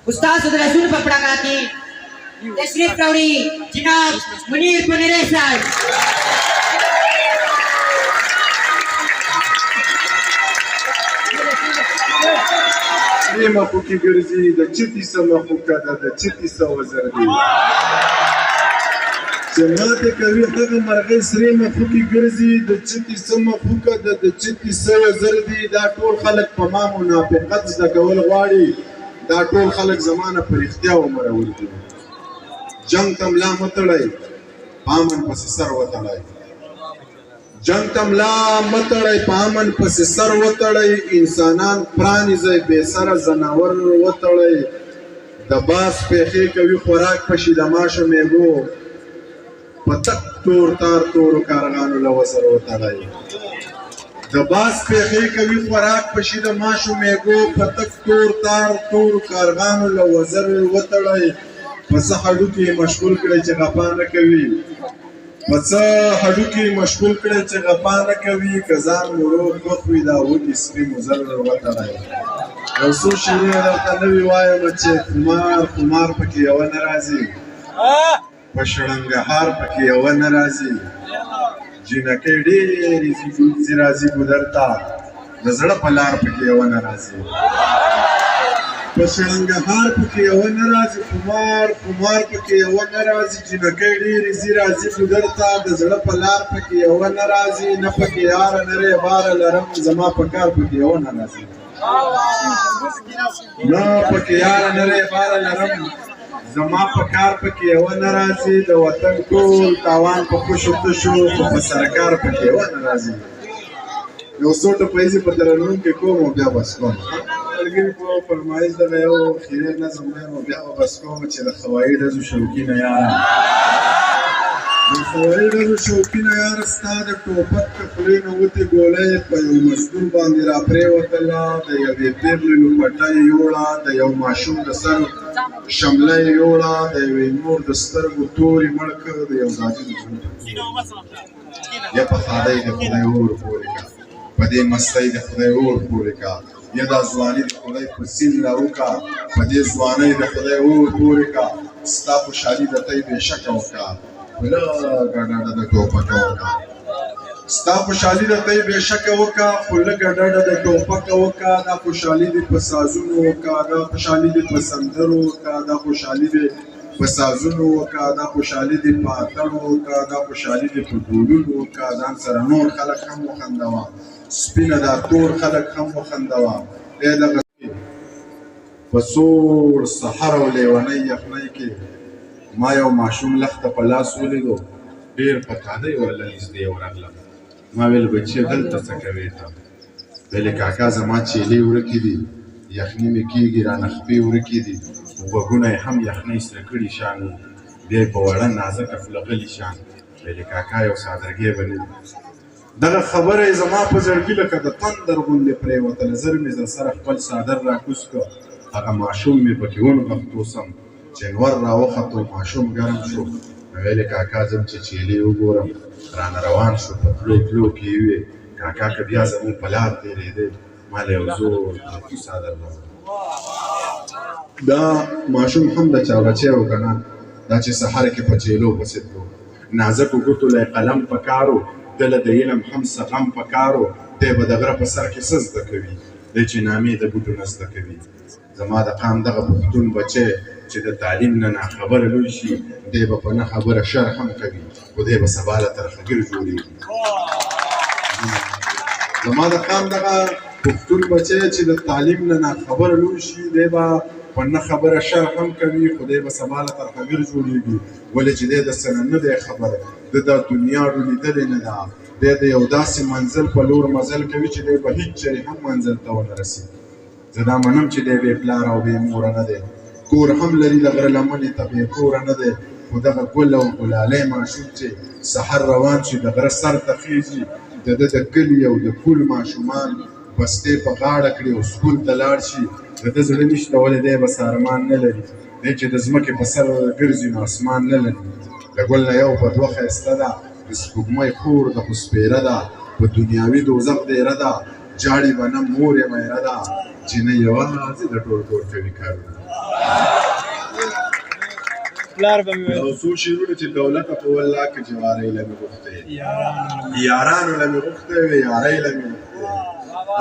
استاد رسول په پړاګه کې تشریف راوړي جناب منیر پنیری صاحب. سرې مخو کې ګرځي د چتي څه مخوکه ده د چتي څه وزر دی چې ماته کوي هغه مرغۍ سرې مخو کې ګرځي د چتي څه مخوکه ده د چتي څه وزر دی. دا ټول خلک په ما منافقت زده کول غواړي. دا ټول خلک زمانه په رښتیا ومرول دي. جنګ ته ملا مه تړئ په امن پسې سر وتړئ. جنگ ته ملا مه تړئ په امن پسې سر وتړئ. انسانان پرانیزئ بې سره ځناور وتړئ. د باز پېښې کوي خوراک پشي د ماشو میږو په تک تور تار تورو کارغانو له وزر وتړئ. د باز پېښې کوي خوراک پشي د ماشو میږو په تک تور تار تورو کارغانو له وزر وتړئ. په څه هډوکي مشغول کړئ چې غپا نه کوي. په څه هډوکي مشغول کړئ چې غپا نه کوي. که ځان مو روغ خوښ وي دا وږي سپي مو زر وتړئ. یو څو شعرونه درته نوي وایم چې خمار پکې یوه نه راځي. په شړنګهار پکې یوه نه راځي. جینکۍ ډېرې ځي راځي ګودر ته د زړه په لار پکې یوه نه راځي. په شړنګهار پکې یوه نه راځي. خمار پکې یوه نه راځي. جینکۍ ډېرې ځي راځي ګودر ته د زړه په لار پکې یوه نه راځي. نه پکې یاره نری باره لرم زما په کار پکې یوه نه راځي. نه پکې یاره نری باره لرم زما په کار پکې یوه نه راځي. د وطن ټول تاوان په خوشو تشو خو په سرکار پکې یوه نه راځي. یو څو ټپیزې په ترنم کې کوم او بیا بس کوم. ملګري په فرمایش دغه یو خیرې نظم وایم او بیا به بس کوم چې د خوایي ډزو شوقینه یاره د خوایي ډزو شوقینه یاره ستا د ټوپک که خولې نه وتې ګولۍ په یو مزدور باندې را پرېوتله. د یوې پېغلې لوپټۍ یوړه د یو ماشوم د سر شمله یې یوړه د یوې مور د سترګو تورې مړ کړ د یو زاجي د زړه یا په ښادۍ د خدای اور پورې کړه په دې مستۍ د خدای اور پورې کړه. یا دا ځواني د خدای په سیند راوکړه په دې ځوانۍ د خدای اور پورې کړه. ستا خوشحالي د تی بې شکه وکړه خوله ګډاډه د ټوپکه وکړه. ستا خوشحالي د تی بې شکه وکړه خوله ګډاډه د ټوپکه وکړه. دا خوشحالي دې په سازونو وکړه دا خوشحالي دې په سندرو وکړه دا خوشحالي دې په سازونو وکړه دا خوشحالي دې په اتڼو وکړه دا خوشحالي دې په ډولونو وکړه. ځان سره نور خلک هم وخندوه سپینه دا تور خلک هم وخندوه. ای دغه په سوړ سحر او لیونۍ یخنۍ کې ما یو ماشوم لښته په لاس ولیدو ډېر په تادۍ ورله نږدې ورغلم. ما ویل بچیه دلته څه کوې ته؟ ویلې کاکا زما چیلې ورکې دي یخني مې کېږي رانه خپې ورکې دي غوږونه یې هم یخنۍ سره کړي شان وو بیا یې په وړه نازکه خوله غلي شان. ویلې کاکا یو سادرګۍ به نه وي. دغه خبره یې زما په زړګي لکه د تندر غوندې پرېوتله. زر مې زر سره خپل څادر راکوز کړ هغه ماشوم مې پکې ونغښتو سم چې انور راوختو ماشوم ګرم شو. ویلې کاکا ځم چې چیلې وګورم رانه روان شو په تلو تلو کې یې وې کاکا که بیا زموږ په لار تېرېدی ما له یو زور ناکي څادر راوړ. دا ماشوم هم د چا بچی و که نه دا چې سحر کې په چیلو پسې تلو. نازکو ګوتو له قلم په کار و دله د علم هم څه غم په کار و. دی به د غره په سر کې څه زده کوي دی چې نامې د بوټو نه زده کوي. زما د قام دغه پښتون بچی چې د تعلیم نه ناخبره لوی شي دی به په نه خبره شر هم کوي خو دی به سبا له ترخګیر جوړېږي. زما د قام دغه پښتون بچی چې د تعلیم نه ناخبره لوی شي دی به په نه خبره شر هم کوي خو دی به سبا له ترخګیر جوړېږي. ولې چې دی د څه نه دی خبر د دا دنیا ډولیدلې نه ده. دی د یو داسې منزل په لور مزل کوي چې دی به هېڅ چرې هم منزل ته ونه رسي. زه دا منم چې دی بې پلاره او بې موره نه دی. کور هم لري د غره لمنې ته بې کوره نه دی. خو دغه ګل او ګلالی ماشوم چې سحر روان شي د غره سر ته خیږي د ده د کلي او د کول ماشومان بستې په غاړه کړي او سکول ته لاړ شي د ده زړه نشته ولې دی به سارمان نه لري. دی چې د ځمکې په سر ګرځي نو اسمان نه لري. د ګل نه یو په دوه ښایسته ده د سپوږمۍ خور د خو سپېره ده په دنیاوي دوزخ دیره ده جاړي به نه مور یې میره ده چې نه یوازې د ټول کور کوي کارونه. پلار به مې او څو شعرونه چې دولت په والله کې جوارۍ له مې غوښتې یارانو له مې غوښتې وې یارۍ له مې غوښتې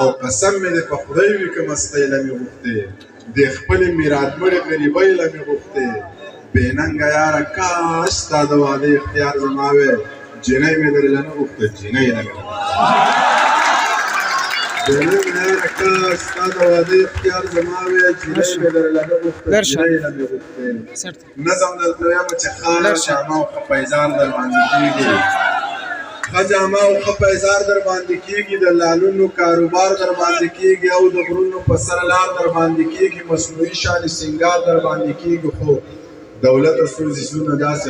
او قسم مې دې په خدای وي که مستۍ له مې غوښتې د خپلې میراتمړې غریبۍ له مې غوښتې بې ننګه یاره کاش ستا د واده اختیار زما وی جینۍ مې درله نه غوښته جینۍ له مې کاش ستا د واده اختیار زما وی جینۍ مې درله نه غوښته جینۍ له مې غوښتې نظم درته وایم چې ښه جامه او ښه پیزار در باندې کېږي ښه جامه او ښه پیزار در باندې کېږي د لالونو کاروبار در باندې کېږي او د غرونو په سر لار در باندې کېږي مصنوعي شان سینګار در باندې کېږي خو دولت او څو څیزونه داسې